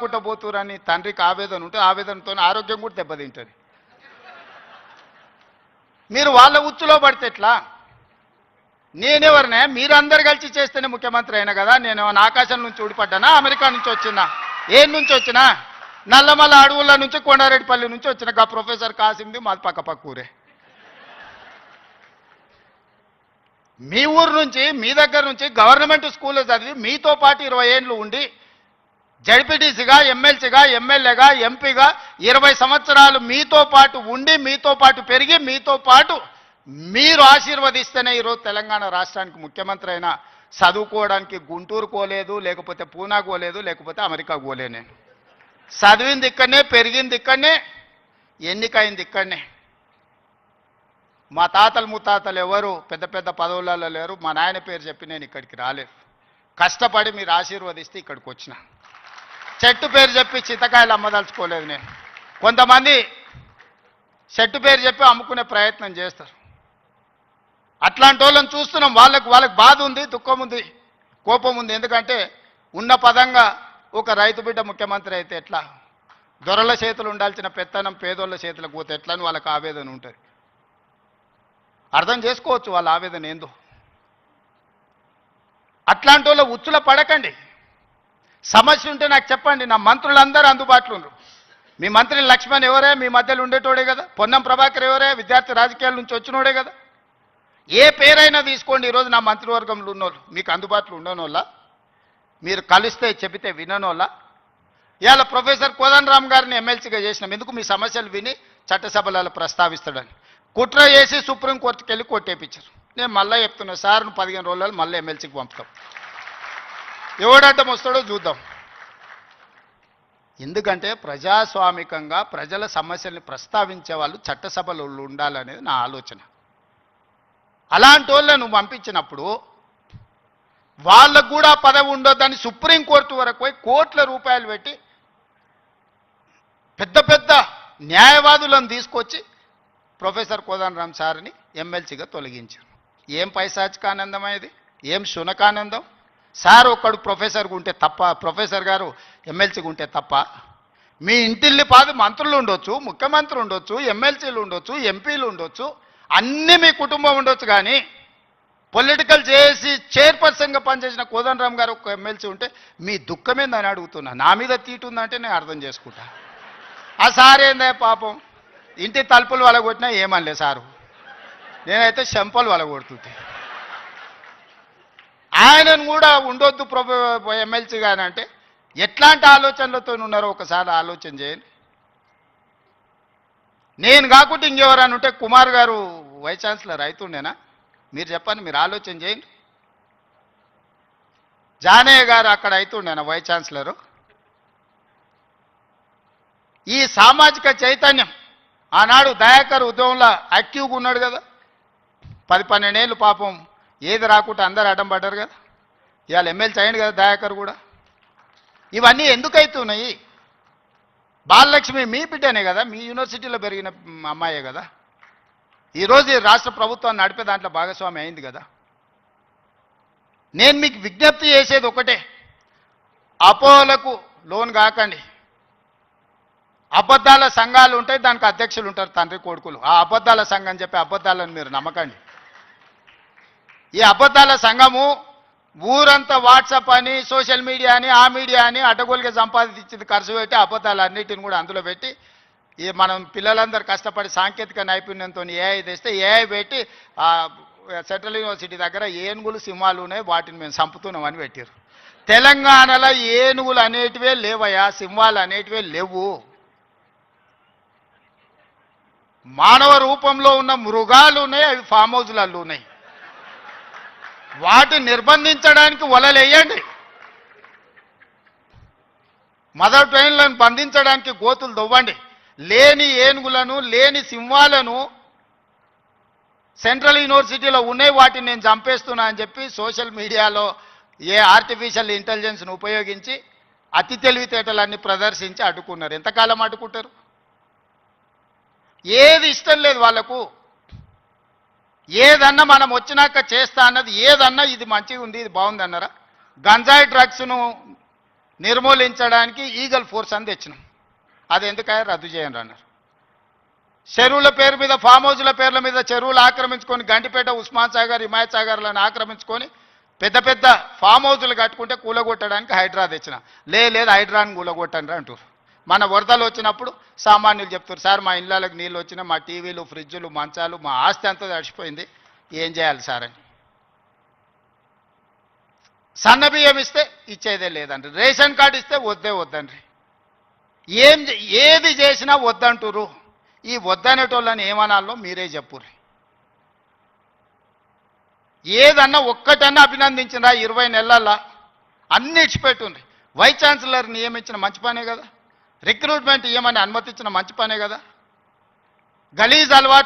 కుట్టబోతురని తండ్రికి ఆవేదన ఉంటే ఆవేదనతో ఆరోగ్యం కూడా దెబ్బతింటుంది. మీరు వాళ్ళ ఉచ్చులో పడితే ఎట్లా? నేనెవరినే? మీరందరు కలిసి చేస్తేనే ముఖ్యమంత్రి అయినా కదా. నేను ఆకాశం నుంచి ఊడిపడ్డానా? అమెరికా నుంచి వచ్చినా? ఏం నుంచి వచ్చినా? నల్లమల్ల అడవుల నుంచి కొండారెడ్డిపల్లి నుంచి వచ్చిన గా ప్రొఫెసర్ కాసింది మాది పక్క ఊరే. మీ ఊరు నుంచి మీ దగ్గర నుంచి గవర్నమెంట్ స్కూల్లో చదివి మీతో పాటు 20 ఏళ్ళు ఉండి జడ్పీటీసీగా ఎమ్మెల్సీగా ఎమ్మెల్యేగా ఎంపీగా 20 సంవత్సరాలు మీతో పాటు ఉండి మీతో పాటు పెరిగి మీతో పాటు మీరు ఆశీర్వదిస్తేనే ఈరోజు తెలంగాణ రాష్ట్రానికి ముఖ్యమంత్రి అయినా. చదువుకోవడానికి గుంటూరు పోలేదు, లేకపోతే పూనా పోలేదు, లేకపోతే అమెరికా పోలే. నేను చదివింది ఇక్కడనే, పెరిగింది ఇక్కడనే, ఎన్నికైంది ఇక్కడనే. మా తాతలు ముత్తాతలు ఎవరు పెద్ద పెద్ద పదవులలో లేరు. మా నాయన పేరు చెప్పి నేను ఇక్కడికి రాలేదు. కష్టపడి మీరు ఆశీర్వదిస్తే ఇక్కడికి వచ్చిన. చెట్టు పేరు చెప్పి చింతకాయలు అమ్మదలుచుకోలేదు నేను. కొంతమంది చెట్టు పేరు చెప్పి అమ్ముకునే ప్రయత్నం చేస్తారు. అట్లాంటి వాళ్ళని చూస్తున్నాం. వాళ్ళకి బాధ ఉంది, దుఃఖం ఉంది, కోపం ఉంది. ఎందుకంటే ఉన్న పదంగా ఒక రైతు బిడ్డ ముఖ్యమంత్రి అయితే ఎట్లా, దొరల చేతులు ఉండాల్సిన పెత్తనం పేదోళ్ళ చేతులకు పోతే ఎట్లా అని వాళ్ళకి ఆవేదన ఉంటుంది. అర్థం చేసుకోవచ్చు వాళ్ళ ఆవేదన ఏందో. అట్లాంటి వాళ్ళ ఉచ్చుల పడకండి. సమస్య ఉంటే నాకు చెప్పండి. నా మంత్రులందరూ అందుబాటులో ఉన్నారు. మీ మంత్రి లక్ష్మణ్ ఎవరే? మీ మధ్యలో ఉండేటోడే కదా. పొన్నం ప్రభాకర్ ఎవరే? విద్యార్థి రాజకీయాల నుంచి వచ్చినోడే కదా. ఏ పేరైనా తీసుకోండి. ఈరోజు నా మంత్రివర్గంలో ఉన్నోళ్ళు మీకు అందుబాటులో ఉండనోళ్ళ, మీరు కలిస్తే చెబితే విననోళ్ళ. ఇవాళ ప్రొఫెసర్ కోదండరామ్ గారిని ఎమ్మెల్సీగా చేసినాం. ఎందుకు? మీ సమస్యలు విని చట్టసభలలో ప్రస్తావిస్తాడని. కుట్ర చేసి సుప్రీంకోర్టుకి వెళ్ళి కొట్టేపించారు. నేను మళ్ళీ చెప్తున్నా సార్, 15 రోజులు మళ్ళీ ఎమ్మెల్సీకి పంపుతాం. ఎవడడ్డం వస్తాడో చూద్దాం. ఎందుకంటే ప్రజాస్వామికంగా ప్రజల సమస్యల్ని ప్రస్తావించే వాళ్ళు చట్టసభలో ఉండాలనేది నా ఆలోచన. అలాంటి వాళ్ళను పంపించినప్పుడు వాళ్ళకు కూడా పదవి ఉండొద్దని సుప్రీంకోర్టు వరకు పోయి కోట్ల రూపాయలు పెట్టి పెద్ద పెద్ద న్యాయవాదులను తీసుకొచ్చి ప్రొఫెసర్ కోదండరామ్ సార్ని ఎమ్మెల్సీగా తొలగించారు. ఏం పైశాచికానందం ఇది? ఏం శునకానందం? సార్ ఒక్కడు ప్రొఫెసర్గా ఉంటే తప్ప, ప్రొఫెసర్ గారు ఎమ్మెల్సీగా ఉంటే తప్ప? మీ ఇంటిల్లి పాది మంత్రులు ఉండొచ్చు, ముఖ్యమంత్రి ఉండొచ్చు, ఎమ్మెల్సీలు ఉండొచ్చు, ఎంపీలు ఉండొచ్చు, అన్నీ మీ కుటుంబం ఉండొచ్చు. కానీ పొలిటికల్ చేసి చైర్పర్సన్గా పనిచేసిన కోదండరామ్ గారు ఒక ఎమ్మెల్సీ ఉంటే మీ దుఃఖమేందని అడుగుతున్నా. నా మీద తీటు ఉందంటే నేను అర్థం చేసుకుంటా. ఆ సార్ ఏందే పాపం, ఇంటి తలుపులు వలగొట్టినా ఏమనలే సారు. నేనైతే చెంపలు వలగొడుతుంటే. ఆయనను కూడా ఉండొద్దు ఎమ్మెల్సీగా అంటే ఎట్లాంటి ఆలోచనలతో ఉన్నారో ఒకసారి ఆలోచన చేయండి. నేను కాకుండా ఇంకెవరైనా ఉంటే కుమార్ గారు వైస్ ఛాన్సలర్ అవుతుండేనా? మీరు చెప్పండి, మీరు ఆలోచన చేయండి. జానయ్య గారు అక్కడ అవుతుండేనా వైస్ ఛాన్సలరు? ఈ సామాజిక చైతన్యం ఆనాడు దయాకర్ ఉద్యమంలో యాక్టివ్గా ఉన్నాడు కదా. 10-12 ఏళ్ళు పాపం ఏది రాకుండా అందరు అడ్డం పడ్డారు కదా. ఇవాళ ఎమ్మెల్సీ అయ్యింది కదా దయాకర్ కూడా. ఇవన్నీ ఎందుకు అవుతున్నాయి? బాలలక్ష్మి మీ బిడ్డనే కదా, మీ యూనివర్సిటీలో పెరిగిన అమ్మాయే కదా. ఈరోజు ఈ రాష్ట్ర ప్రభుత్వాన్ని నడిపే దాంట్లో భాగస్వామి అయింది కదా. నేను మీకు విజ్ఞప్తి చేసేది ఒకటే, అపోహలకు లోన్ కాకండి. అబద్ధాల సంఘాలు ఉంటాయి, దానికి అధ్యక్షులు ఉంటారు, తండ్రి కొడుకులు. ఆ అబద్ధాల సంఘం చెప్పే అబద్ధాలను మీరు నమ్మకండి. ఈ అబద్ధాల సంఘము ఊరంతా వాట్సాప్ అని, సోషల్ మీడియా అని, ఆ మీడియా అని అడ్డగోలుగా సంపాదించింది ఖర్చు పెట్టి అబద్ధాలన్నిటిని కూడా అందులో పెట్టి ఈ మనం పిల్లలందరూ కష్టపడి సాంకేతిక నైపుణ్యంతో ఏఐ తెస్తే ఏఐ పెట్టి సెంట్రల్ యూనివర్సిటీ దగ్గర ఏనుగులు సింహాలు ఉన్నాయి, వాటిని మేము చంపుతున్నామని పెట్టారు. తెలంగాణలో ఏనుగులు అనేటివే లేవయా, సింహాలు అనేటివే లేవు. మానవ రూపంలో ఉన్న మృగాలు ఉన్నాయి, అవి ఫామ్ హౌస్లలో ఉన్నాయి. వాటిని నిర్బంధించడానికి వలలేయండి. మదర్ ట్రైన్లను బంధించడానికి గోతులు దొవ్వండి. లేని ఏనుగులను, లేని సింహాలను సెంట్రల్ యూనివర్సిటీలో ఉన్నాయి, వాటిని నేను చంపేస్తున్నా అని చెప్పి సోషల్ మీడియాలో ఏ ఆర్టిఫిషియల్ ఇంటెలిజెన్స్ను ఉపయోగించి అతి తెలివితేటలన్నీ ప్రదర్శించి అడ్డుకున్నారు. ఎంతకాలం అడ్డుకుంటారు? ఏది ఇష్టం లేదు వాళ్లకు. ఏదన్నా మనం వచ్చినాక చేస్తా అన్నది ఏదన్నా ఇది మంచిగా ఉంది, ఇది బాగుంది అన్నారా? గంజాయి డ్రగ్స్ను నిర్మూలించడానికి ఈగల్ ఫోర్స్ అని తెచ్చినాం. అది ఎందుకయ్యా రద్దు చేయండి అన్నారు. చెరువుల పేరు మీద ఫామ్ హౌస్ల పేర్ల మీద చెరువులు ఆక్రమించుకొని గంటిపేట ఉస్మాన్ సాగర్ హిమాయత్ సాగర్లను ఆక్రమించుకొని పెద్ద పెద్ద ఫామ్ హౌస్లు కట్టుకుంటే కూలగొట్టడానికి హైడ్రా తెచ్చిన. లేదు హైడ్రాని కూలగొట్టండి అంటారు. మన వరదలు వచ్చినప్పుడు సామాన్యులు చెప్తారు, సార్ మా ఇళ్ళకి నీళ్ళు వచ్చినా మా టీవీలు ఫ్రిడ్జులు మంచాలు మా ఆస్తి అంతా తడిచిపోయింది, ఏం చేయాలి సార్ అని. సన్న బియ్యం ఇస్తే ఇచ్చేదే లేదండి, రేషన్ కార్డు ఇస్తే వద్దండి. ఏది చేసినా వద్దంటురు. ఈ వద్దనేటోళ్ళని ఏమనాలో మీరే చెప్పుర్రి. ఏదన్నా ఒక్కటన్నా అభినందించినా 20 నెలల్లో అన్ని ఇచ్చిపెట్టుండ్రి. వైస్ ఛాన్సలర్ నియమించిన మంచి పనే కదా, రిక్రూట్మెంట్ ఇవ్వమని అనుమతించిన మంచి పనే కదా. గలీజ్ అలవాట్లు